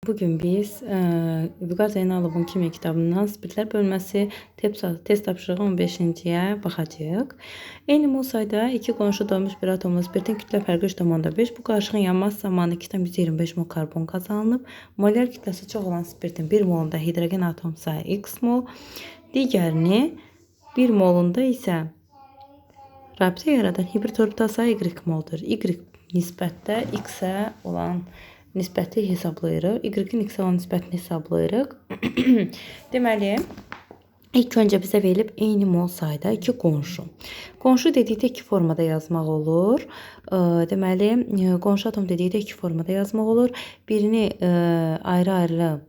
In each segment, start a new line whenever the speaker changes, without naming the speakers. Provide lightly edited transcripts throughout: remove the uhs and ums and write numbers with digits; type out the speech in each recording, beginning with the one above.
Bugün biz Vüqar Zeynalovun Kimya kitabından spirtlər bölməsi test tapşırığı 15-yə baxacağıq. Eyni mol sayda iki qonşu dolmuş bir atomla spirtin kütlə fərqi 3,5. Bu qarışığın yanması zamanı 2,125 mol karbon qazanılıb. Molar kütləsi çox olan spirtin 1 molunda hidrogen atom sayı x mol, digərini 1 molunda isə rabitə yaradan hibrid orbital sayı y moldur. Y nisbətdə x-ə olan nisbəti hesablayırıq. Y-in x-ə olan nisbətini hesablayırıq. Deməli, ilk öncə bizə verilib eyni mol sayda iki qonşu. Qonşu dedikdə iki formada yazmaq olur. Deməli, qonşu atom dedikdə iki formada yazmaq olur. Birini ayrı-ayrı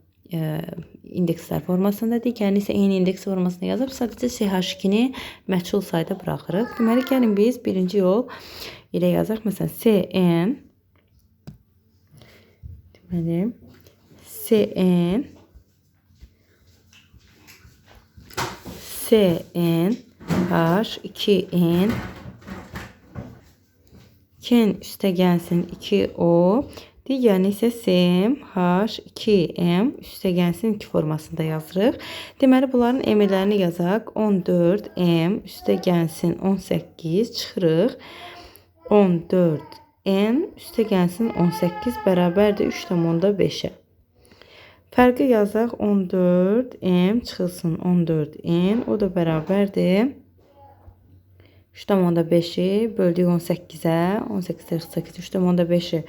indekslər formasında, digərini isə eyni indeks formasında yazıb sadəcə CH2-ni məchul sayda buraxırıq. Deməli, gəlin biz birinci yol ilə yazaq. Məsələn, CN deməli, CN H2N Ken üstə gəlsin 2O, digərini isə CMH2M üstə gəlsin 2 formasında yazırıq. Deməli, bunların emirlərini yazaq. 14M üstə gəlsin 18 çıxırıq. 14N üstə gəlsin 18 bərabərdir 3,5-ə. Fərqi yazaq. 14M çıxılsın 14N, o da bərabərdir 3,5-i böldük 18-ə. 18 48, 3,5-i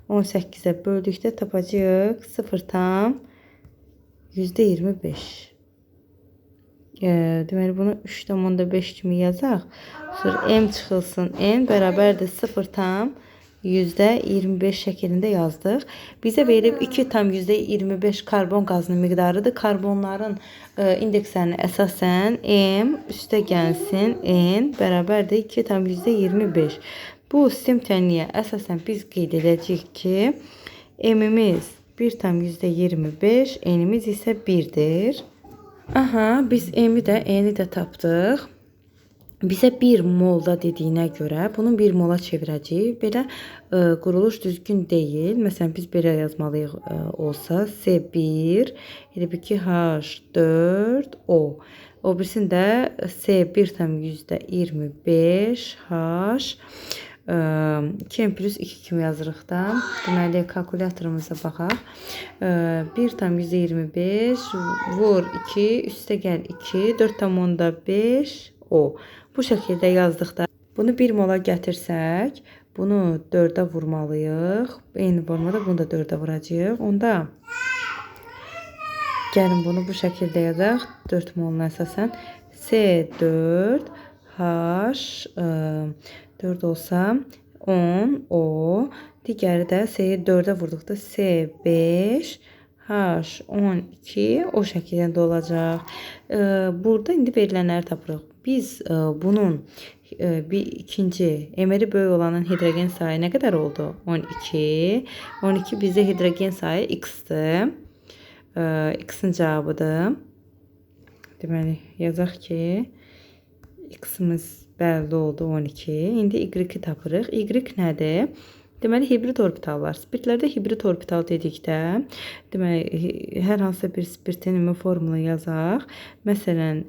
18-ə böldükdə tapacağıq 0,25. Deməli, bunu 3,5 kimi yazaq. Sonra M çıxılsın N bərabərdir 0,25 şəklində yazdıq. Bizə verib 2,25 karbon qazının miqdarıdır. Karbonların indekslərinə əsasən M üstə gəlsin N bərabərdir 2,25. Bu sistem tənliyə əsasən biz qeyd edəcəyik ki, M-imiz 1,25, N-imiz isə 1-dir. Aha, biz M-i də, N-i də tapdıq. Bizə 1 molda dediyinə görə bunu 1 mola çevirəcəyik. Belə quruluş düzgün deyil. Məsələn, biz belə yazmalıyıq olsa C1, elə bir ki H4O. O birisində C1,25 H 2 plus 2 kimi yazırıq da. Deməli, kalkulatorumuza baxaq. 1,25 vur 2, üstə gəl 2, 4,5 O. Bu şəkildə yazdıqda bunu 1 mola gətirsək, bunu 4-ə vurmalıyıq. Eyni formada bunu da 4-ə vuracağıq. Onda gəlin bunu bu şəkildə yazaq. 4 moluna əsasən C4 H4 olsa 10 O. Digəri də C4-ə vurduqda C5 H12 o şəkildə olacaq. Burada indi verilənləri tapırıq. Biz bunun ikinci emeri böyük olanın hidrogen sayı nə qədər oldu? 12. 12 bizdə hidrogen sayı x-dir. X-in cavabıdır. Deməli, yazaq ki, x-imiz bəlli oldu 12. İndi y-i tapırıq. Y nədir? Deməli, hibrid orbitallar. Spirtlərdə hibrid orbital dedikdə, deməli, hər hansı bir spirtin ümumi formulu yazaq. Məsələn,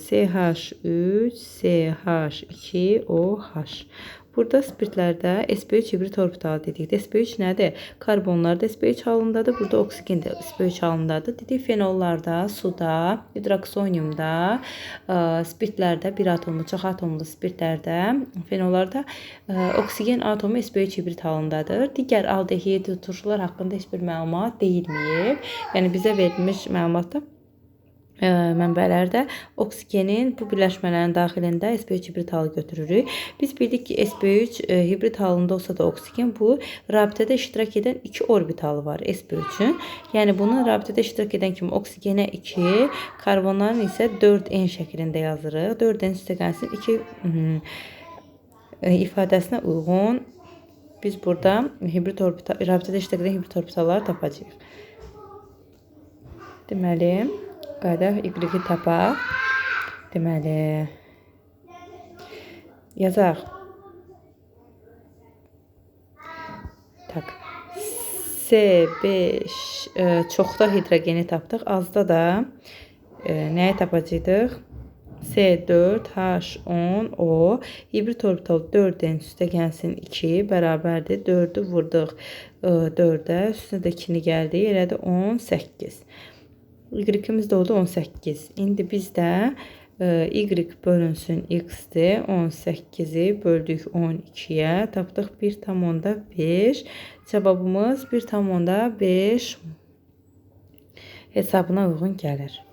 CH3, CH2OH. Burada spirtlərdə sp3 hibrid orbital dedikdə, sp3 nədir? Karbonlarda sp3 halındadır, burada oksigen də sp3 halındadır. Dedik, fenollarda, suda, hidroksoniumda, spirtlərdə, bir atomlu, çox atomlu spirtlərdə, fenollarda oksigen atomu sp3 hibrid halındadır. Digər aldehid turşular haqqında heç bir məlumat deyilməyib. Yəni, bizə verilmiş məlumatda mənbələrdə oksigenin bu birləşmələrin daxilində sp3 hibrid halı götürürük. Biz bildik ki, sp3 hibrid halında olsa da oksigen bu rabitədə iştirak edən 2 orbitalı var sp3-ün. Yəni, bunun rabitədə iştirak edən kimi oksigenə 2, karbonların isə 4n şəklində yazırıq. 4n üstə gəlsin 2 ifadəsinə uyğun biz burada rabitədə iştirak edən hibrid orbitalları tapacağıq. Deməli, qayda y-i tapaq. Deməli, yazaq. Tak. C5 çoxda hidrogeni tapdıq. Azda da nəyi tapacaqdıq? C4H10O hibrid orbital 4n üstəgəlsin 2 bərabərdir. 4'ü vurduq 4'ə. Üstünə də 2'ni gəldi. Elədi 18. Y-imiz də oldu 18. İndi bizdə y bölünsün x-dir. 18'i böldük 12'yə. Tapdıq 1,5. Cavabımız 1,5 hesabına uyğun gəlir.